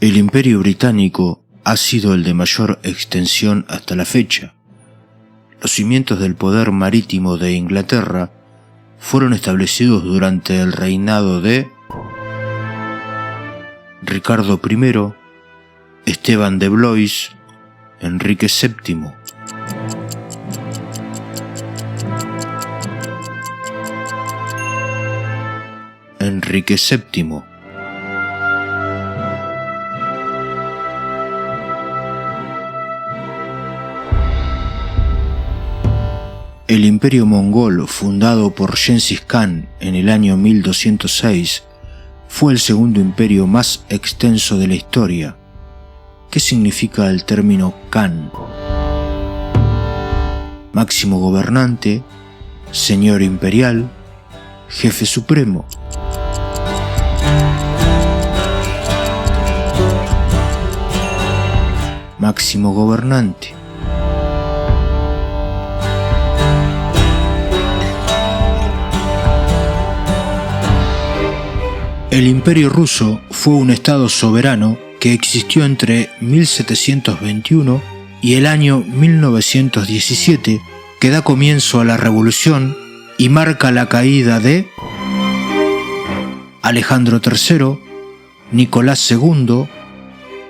El Imperio Británico ha sido el de mayor extensión hasta la fecha. Los cimientos del poder marítimo de Inglaterra fueron establecidos durante el reinado de Ricardo I, Esteban de Blois, Enrique VII. Enrique VII. El Imperio Mongol, fundado por Genghis Khan en el año 1206, fue el segundo imperio más extenso de la historia. ¿Qué significa el término Khan? Máximo gobernante, señor imperial, jefe supremo. Máximo gobernante. El Imperio Ruso fue un estado soberano que existió entre 1721 y el año 1917, que da comienzo a la Revolución y marca la caída de Alejandro III, Nicolás II,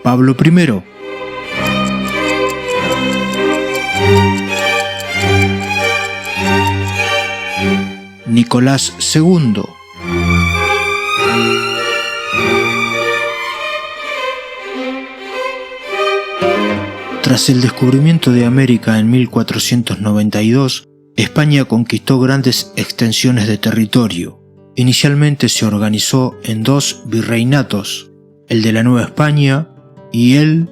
Pablo I. Nicolás II. Tras el descubrimiento de América en 1492, España conquistó grandes extensiones de territorio. Inicialmente se organizó en dos virreinatos, el de la Nueva España y el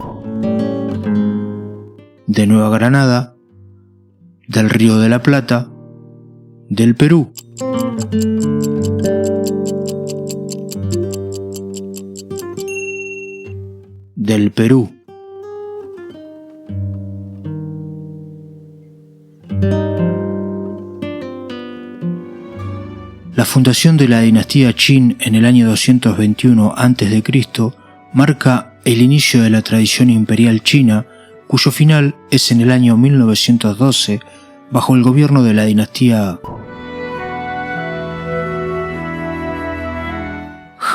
de Nueva Granada, del Río de la Plata, del Perú. Del Perú. La fundación de la dinastía Qin en el año 221 a.C. marca el inicio de la tradición imperial china, cuyo final es en el año 1912 bajo el gobierno de la dinastía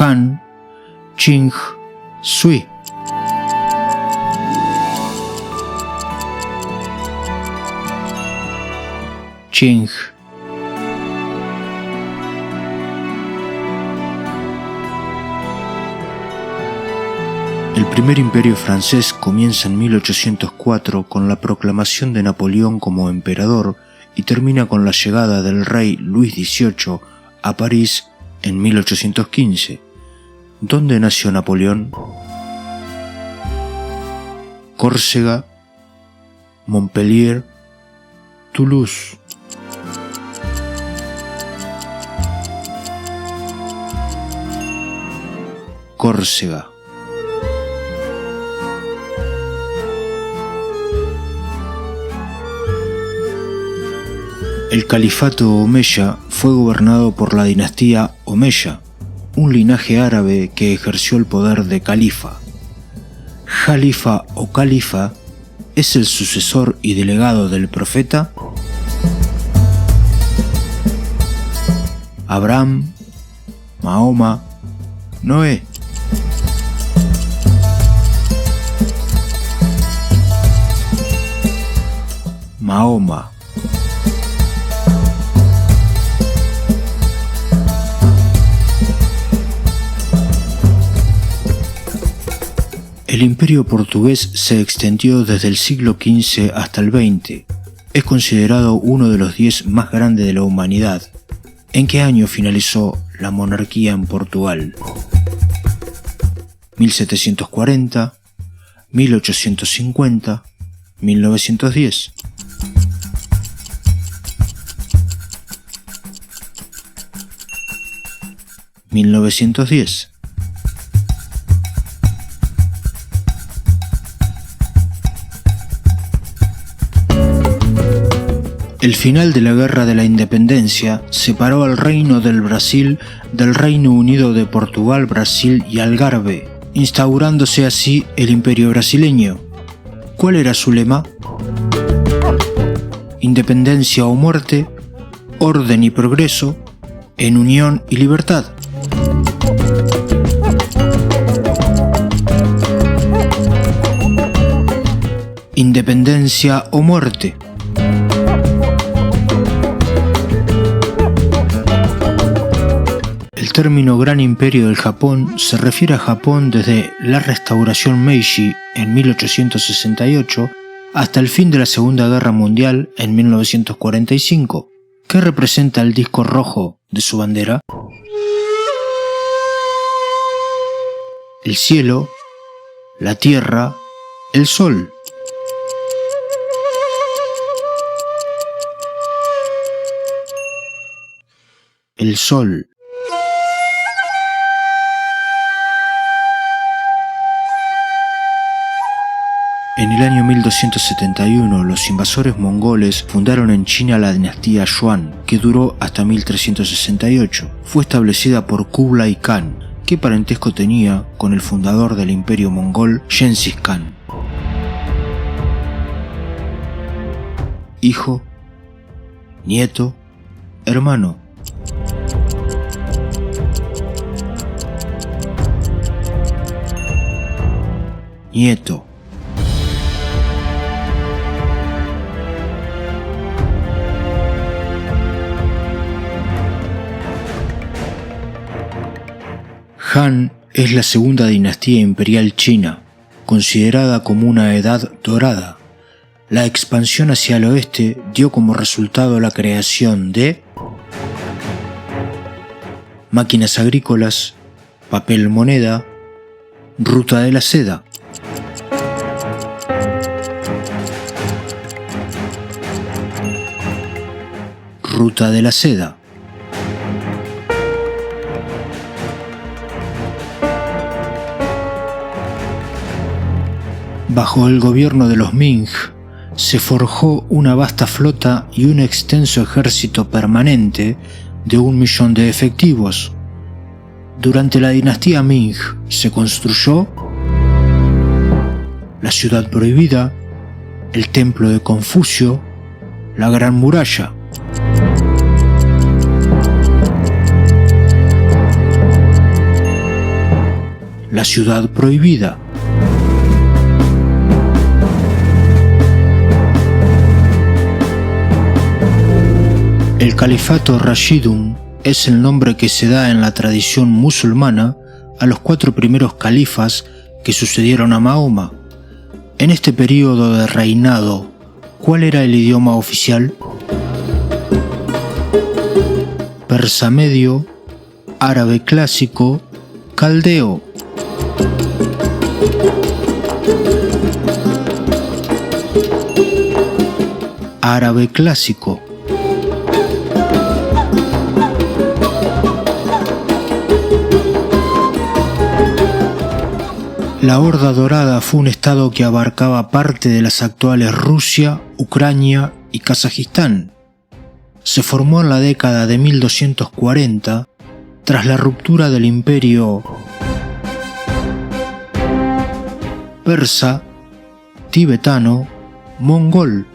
Han Qing Sui. Qing. El primer imperio francés comienza en 1804 con la proclamación de Napoleón como emperador y termina con la llegada del rey Luis XVIII a París en 1815. ¿Dónde nació Napoleón? Córcega, Montpellier, Toulouse. Córcega. El califato omeya fue gobernado por la dinastía Omeya, un linaje árabe que ejerció el poder de califa. Jalifa o califa es el sucesor y delegado del profeta Abraham, Mahoma, Noé. Mahoma. El imperio portugués se extendió desde el siglo XV hasta el XX. Es considerado uno de los 10 más grandes de la humanidad. ¿En qué año finalizó la monarquía en Portugal? 1740, 1850, 1910. (1910). El final de la Guerra de la Independencia separó al Reino del Brasil del Reino Unido de Portugal, Brasil y Algarve. instaurándose así el Imperio brasileño. ¿Cuál era su lema? Independencia o muerte, orden y progreso, en unión y libertad. Independencia o muerte. El término Gran Imperio del Japón se refiere a Japón desde la restauración Meiji en 1868 hasta el fin de la Segunda Guerra Mundial en 1945. ¿Qué representa el disco rojo de su bandera? El cielo, la tierra, el sol. El sol. En el año 1271, los invasores mongoles fundaron en China la dinastía Yuan, que duró hasta 1368. Fue establecida por Kublai Khan, que parentesco tenía con el fundador del imperio mongol, Genghis Khan. Hijo, nieto, hermano. Nieto. Han es la segunda dinastía imperial china, considerada como una edad dorada. La expansión hacia el oeste dio como resultado la creación de máquinas agrícolas, papel moneda, ruta de la seda. Ruta de la seda. Bajo el gobierno de los Ming, se forjó una vasta flota y un extenso ejército permanente de 1 millón de efectivos. Durante la dinastía Ming se construyó la Ciudad Prohibida, el Templo de Confucio, la Gran Muralla. La Ciudad Prohibida. El califato Rashidun es el nombre que se da en la tradición musulmana a los 4 primeros califas que sucedieron a Mahoma. En este período de reinado, ¿cuál era el idioma oficial? Persa medio, árabe clásico, caldeo. Árabe clásico. La Horda Dorada fue un estado que abarcaba parte de las actuales Rusia, Ucrania y Kazajistán. Se formó en la década de 1240 tras la ruptura del imperio persa, tibetano, mongol.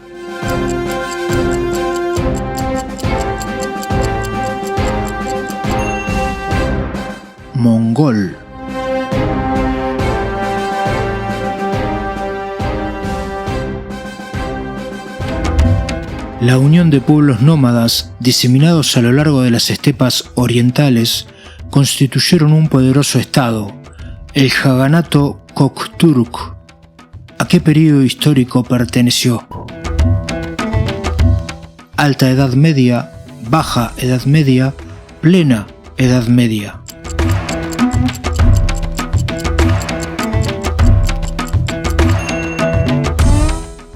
Mongol. La unión de pueblos nómadas diseminados a lo largo de las estepas orientales constituyeron un poderoso estado, el Jaganato Kokturk. ¿A qué período histórico perteneció? Alta Edad Media, Baja Edad Media, Plena Edad Media.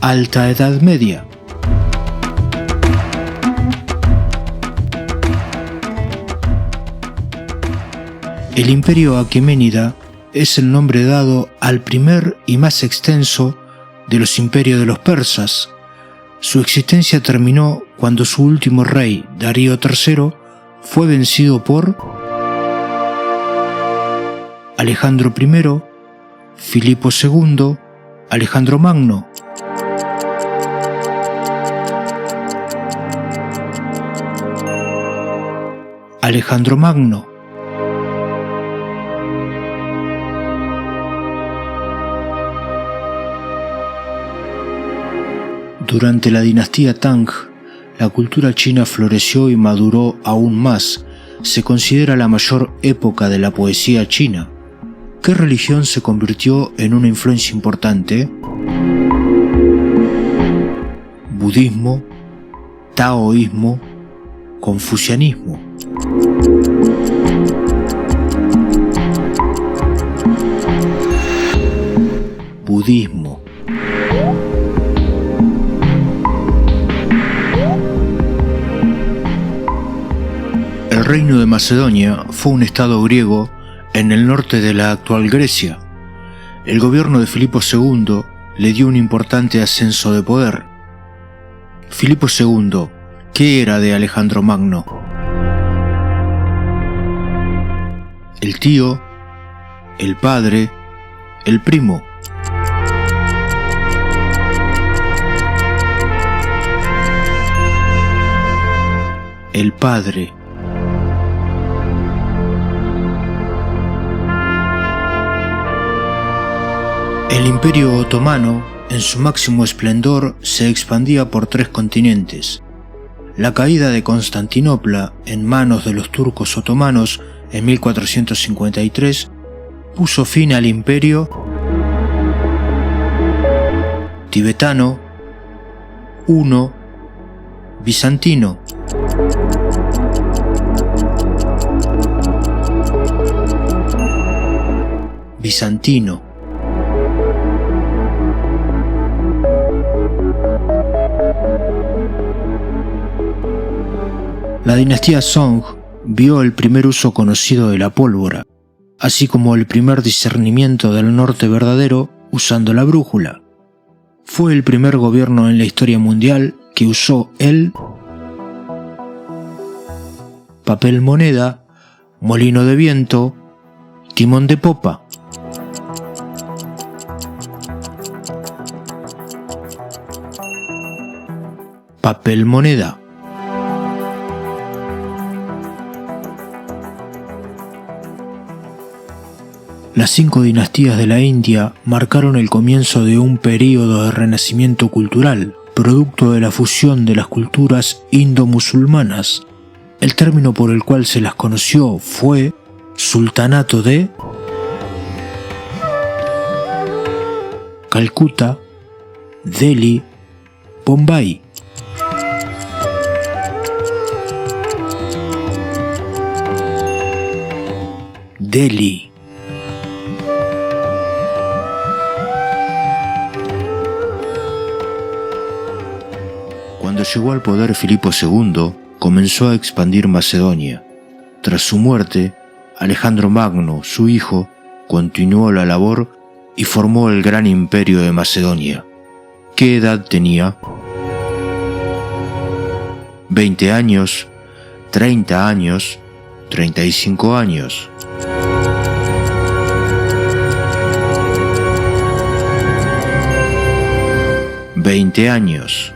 Alta Edad Media. El imperio aqueménida es el nombre dado al primer y más extenso de los imperios de los persas. Su existencia terminó cuando su último rey, Darío III, fue vencido por Alejandro I Filipo II, Alejandro Magno. Alejandro Magno. Durante la dinastía Tang, la cultura china floreció y maduró aún más. Se considera la mayor época de la poesía china. ¿Qué religión se convirtió en una influencia importante? Budismo, taoísmo, confucianismo. Budismo. El reino de Macedonia fue un estado griego en el norte de la actual Grecia. El gobierno de Filipo II le dio un importante ascenso de poder. Filipo II, ¿qué era de Alejandro Magno? El tío, el padre, el primo. El padre. El Imperio Otomano, en su máximo esplendor, se expandía por 3 continentes. La caída de Constantinopla en manos de los turcos otomanos en 1453 puso fin al imperio tibetano, huno, bizantino. Bizantino. La dinastía Song vio el primer uso conocido de la pólvora, así como el primer discernimiento del norte verdadero usando la brújula. Fue el primer gobierno en la historia mundial que usó el papel moneda, molino de viento, timón de popa. Papel moneda. Las 5 dinastías de la India marcaron el comienzo de un período de renacimiento cultural, producto de la fusión de las culturas indo-musulmanas. El término por el cual se las conoció fue Sultanato de Calcuta, Delhi, Bombay. Delhi. Cuando llegó al poder Filipo II, comenzó a expandir Macedonia. Tras su muerte, Alejandro Magno, su hijo, continuó la labor y formó el gran imperio de Macedonia. ¿Qué edad tenía? 20 años, 30 años, 35 años. «20 años».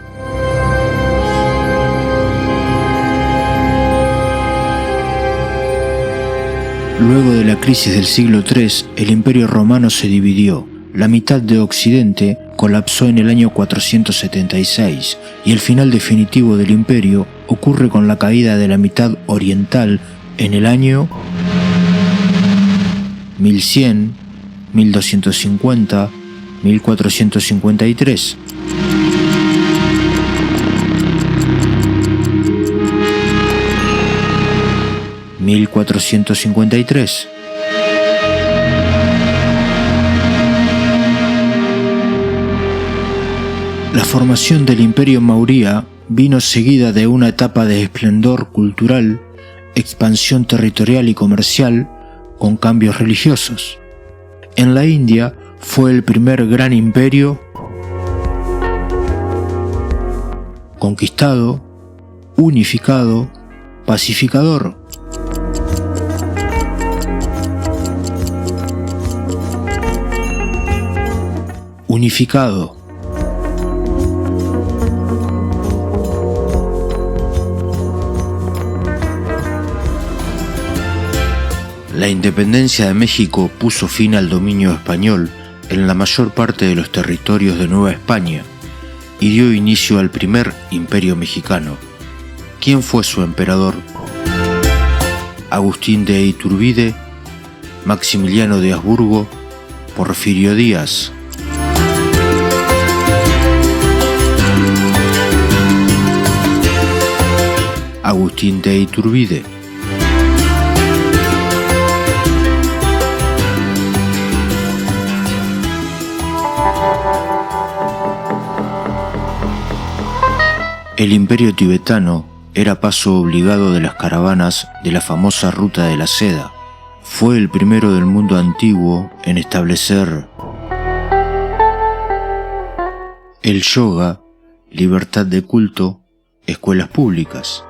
Luego de la crisis del siglo III, el Imperio Romano se dividió. La mitad de Occidente colapsó en el año 476 y el final definitivo del imperio ocurre con la caída de la mitad oriental en el año 1100, 1250, 1453. (1453). La formación del Imperio Maurya vino seguida de una etapa de esplendor cultural, expansión territorial y comercial, con cambios religiosos. En la India fue el primer gran imperio conquistado, unificado, pacificador. unificado. La independencia de México puso fin al dominio español en la mayor parte de los territorios de Nueva España y dio inicio al primer imperio mexicano. ¿Quién fue su emperador? Agustín de Iturbide, Maximiliano de Habsburgo, Porfirio Díaz. Agustín de Iturbide. El imperio tibetano era paso obligado de las caravanas de la famosa Ruta de la Seda. Fue el primero del mundo antiguo en establecer el yoga, libertad de culto, escuelas públicas.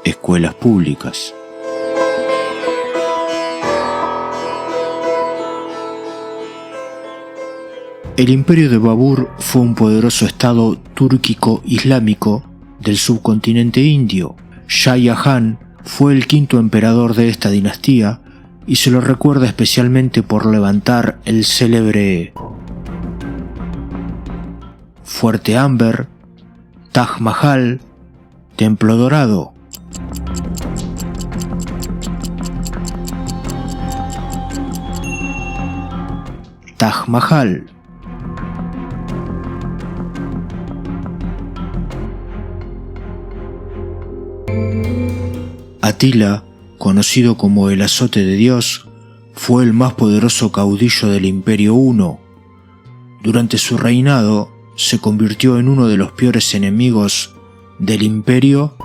Escuelas públicas. El imperio de Babur fue un poderoso estado túrquico islámico del subcontinente indio. Shah Jahan fue el quinto emperador de esta dinastía y se lo recuerda especialmente por levantar el célebre Fuerte Amber, Taj Mahal, Templo Dorado. Taj Mahal. Atila, conocido como el azote de Dios, fue el más poderoso caudillo del Imperio Huno. Durante su reinado, se convirtió en uno de los peores enemigos del Imperio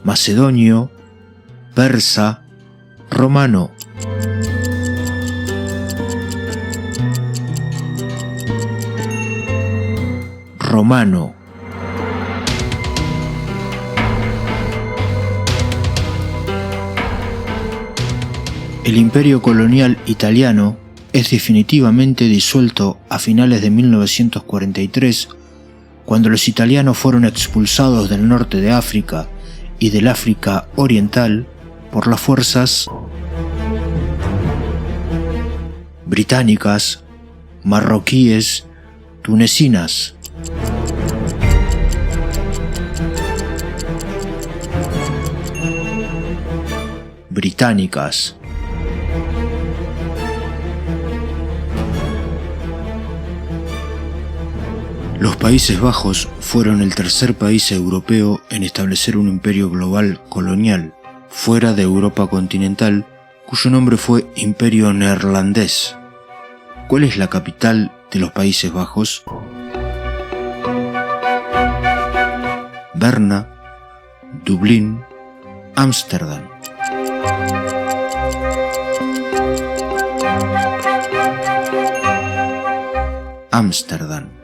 macedonio, persa, romano. Romano. El imperio colonial italiano es definitivamente disuelto a finales de 1943, cuando los italianos fueron expulsados del norte de África y del África Oriental por las fuerzas británicas, marroquíes, tunecinas. Británicas. Los Países Bajos fueron el tercer país europeo en establecer un imperio global colonial, fuera de Europa continental, cuyo nombre fue Imperio Neerlandés. ¿Cuál es la capital de los Países Bajos? Berna, Dublín, Ámsterdam. Ámsterdam.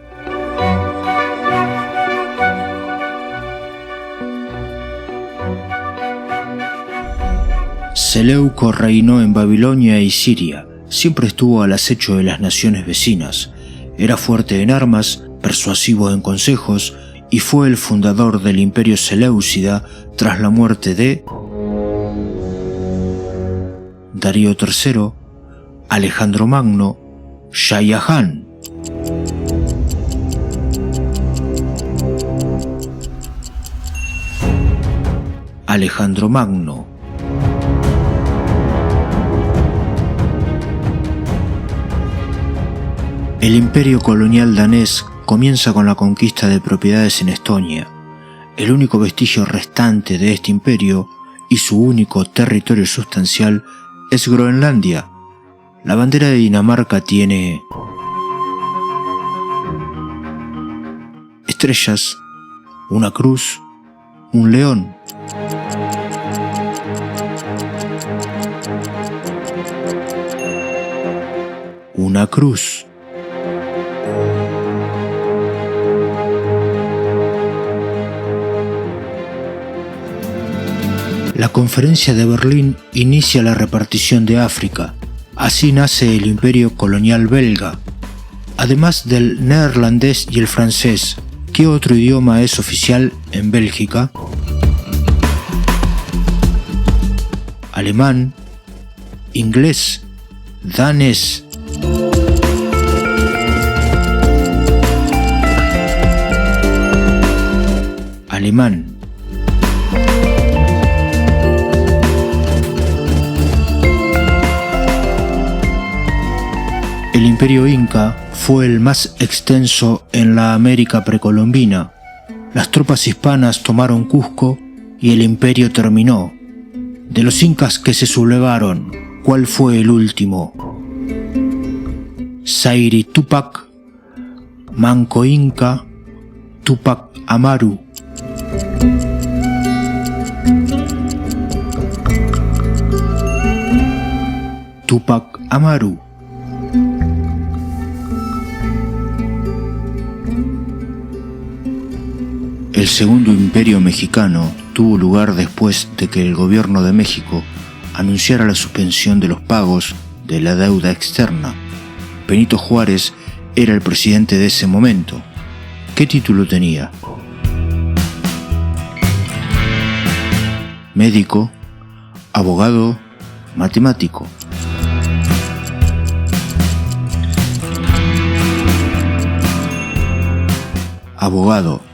Seleuco reinó en Babilonia y Siria. Siempre estuvo al acecho de las naciones vecinas. Era fuerte en armas, persuasivo en consejos y fue el fundador del imperio seleucida tras la muerte de Darío III, Alejandro Magno, Shah Jahan. Alejandro Magno. El imperio colonial danés comienza con la conquista de propiedades en Estonia. El único vestigio restante de este imperio y su único territorio sustancial es Groenlandia. La bandera de Dinamarca tiene estrellas, una cruz, un león. Una cruz. La Conferencia de Berlín inicia la repartición de África. Así nace el imperio colonial belga. Además del neerlandés y el francés, ¿qué otro idioma es oficial en Bélgica? Alemán, inglés, danés. Alemán. El imperio inca fue el más extenso en la América precolombina. Las tropas hispanas tomaron Cusco y el imperio terminó. De los incas que se sublevaron, ¿cuál fue el último? Zaire Tupac, Manco Inca, Tupac Amaru. Tupac Amaru. El segundo imperio mexicano tuvo lugar después de que el gobierno de México anunciara la suspensión de los pagos de la deuda externa. Benito Juárez era el presidente de ese momento. ¿Qué título tenía? Médico, abogado, matemático. Abogado.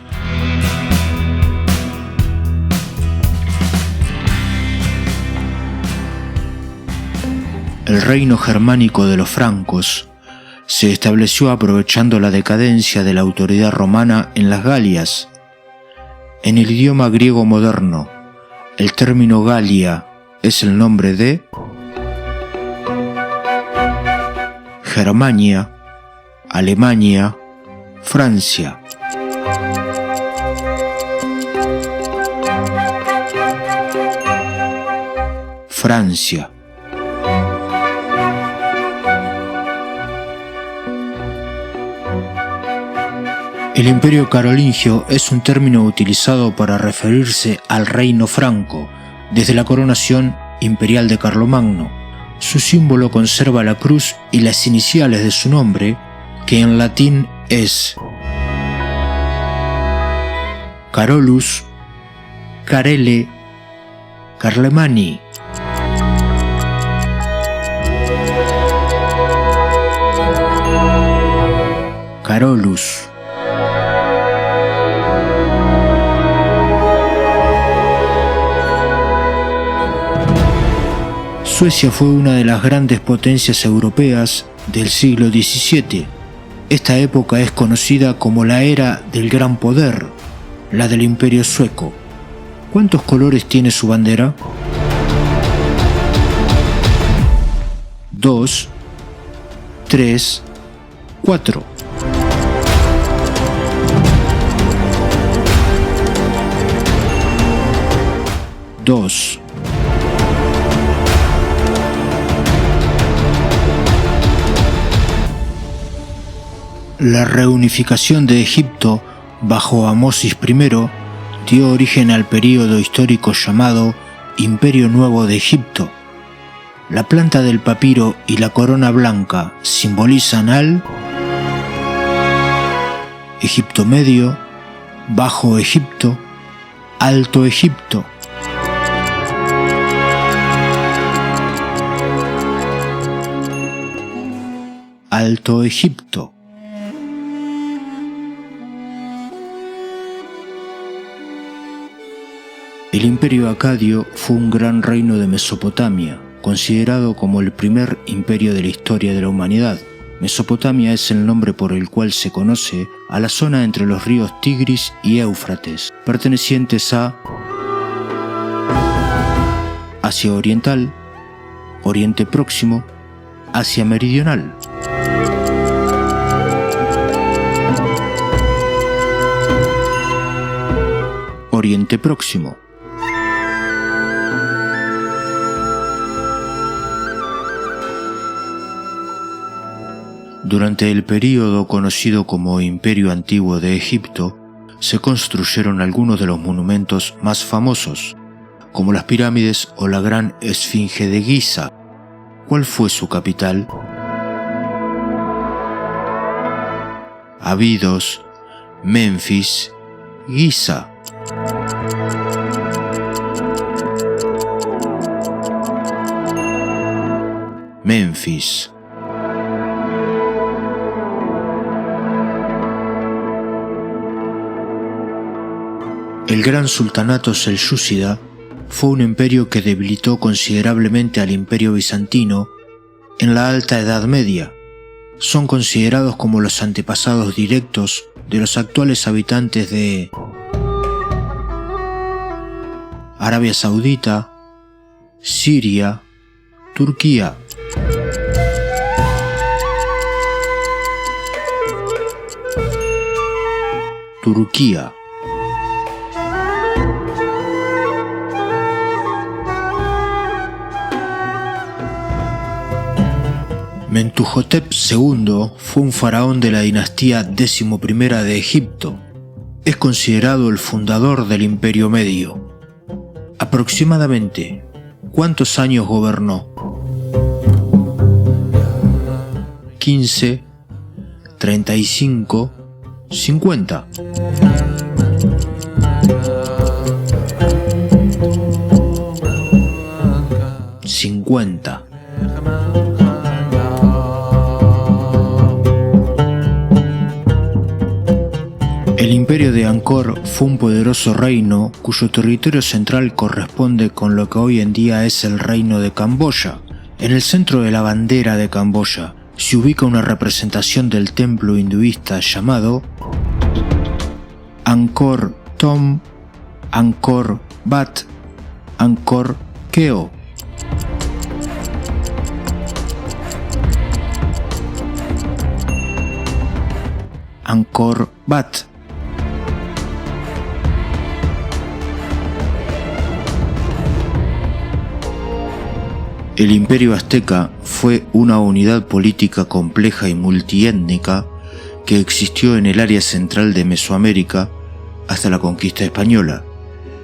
El reino germánico de los francos se estableció aprovechando la decadencia de la autoridad romana en las Galias. En el idioma griego moderno, el término Galia es el nombre de Germania, Alemania, Francia. Francia. El imperio carolingio es un término utilizado para referirse al reino franco, desde la coronación imperial de Carlomagno. Su símbolo conserva la cruz y las iniciales de su nombre, que en latín es Carolus, Carele, Carlemani. Carolus. Suecia fue una de las grandes potencias europeas del siglo XVII. Esta época es conocida como la era del gran poder, la del Imperio Sueco. ¿Cuántos colores tiene su bandera? 2, 3, 4. Dos. La reunificación de Egipto bajo Amosis I dio origen al período histórico llamado Imperio Nuevo de Egipto. La planta del papiro y la corona blanca simbolizan al Egipto Medio, Bajo Egipto, Alto Egipto. Alto Egipto. El imperio acadio fue un gran reino de Mesopotamia, considerado como el primer imperio de la historia de la humanidad. Mesopotamia es el nombre por el cual se conoce a la zona entre los ríos Tigris y Éufrates, pertenecientes a Asia Oriental, Oriente Próximo, Asia Meridional. Oriente Próximo. Durante el período conocido como Imperio Antiguo de Egipto, se construyeron algunos de los monumentos más famosos. como las pirámides o la Gran Esfinge de Giza. ¿Cuál fue su capital? Abidos, Menfis, Giza. Menfis. El Gran Sultanato Selyúcida fue un imperio que debilitó considerablemente al Imperio Bizantino en la Alta Edad Media. Son considerados como los antepasados directos de los actuales habitantes de Arabia Saudita, Siria, Turquía. Turquía. Mentuhotep II fue un faraón de la dinastía XI de Egipto. Es considerado el fundador del Imperio Medio. Aproximadamente, ¿cuántos años gobernó? 15, 35, 50. 50. El imperio de Angkor fue un poderoso reino cuyo territorio central corresponde con lo que hoy en día es el reino de Camboya. En el centro de la bandera de Camboya se ubica una representación del templo hinduista llamado Angkor Thom, Angkor Wat, Angkor Keo. Angkor Wat. El imperio azteca fue una unidad política compleja y multiétnica que existió en el área central de Mesoamérica hasta la conquista española.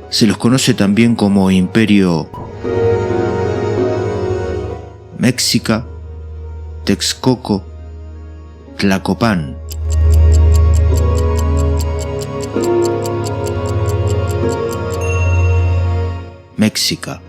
Se los conoce también como Imperio Mexica, Texcoco, Tlacopan. Mexica.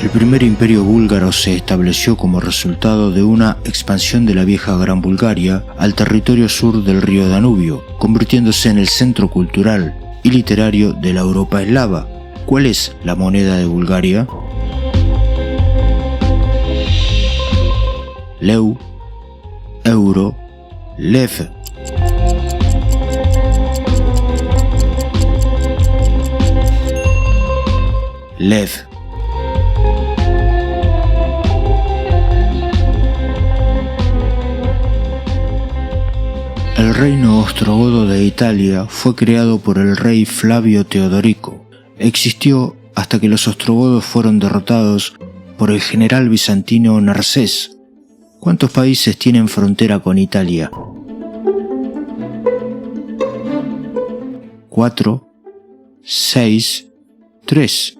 El primer imperio búlgaro se estableció como resultado de una expansión de la vieja Gran Bulgaria al territorio sur del río Danubio, convirtiéndose en el centro cultural y literario de la Europa eslava. ¿Cuál es la moneda de Bulgaria? Leu, euro, lev. Lev. El reino ostrogodo de Italia fue creado por el rey Flavio Teodorico. Existió hasta que los ostrogodos fueron derrotados por el general bizantino Narcés. ¿Cuántos países tienen frontera con Italia? 4, 6, 3.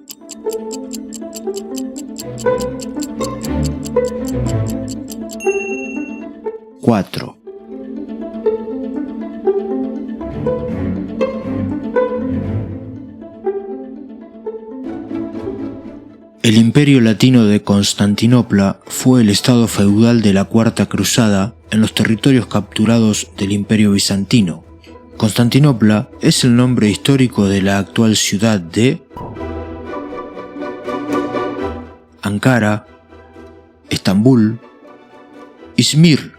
4. El Imperio Latino de Constantinopla fue el estado feudal de la Cuarta Cruzada en los territorios capturados del Imperio Bizantino. Constantinopla es el nombre histórico de la actual ciudad de Ankara, Estambul, Izmir.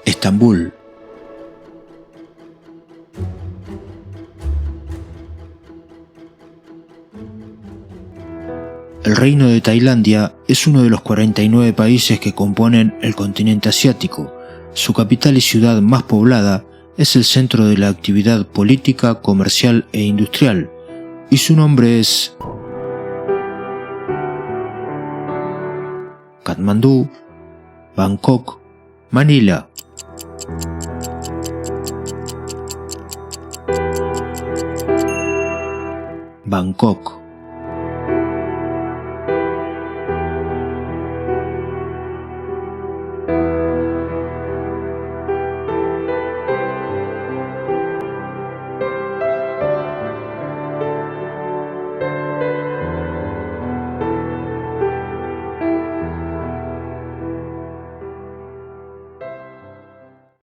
Estambul. El Reino de Tailandia es uno de los 49 países que componen el continente asiático. Su capital y ciudad más poblada es el centro de la actividad política, comercial e industrial, y su nombre es Katmandú, Bangkok, Manila. Bangkok.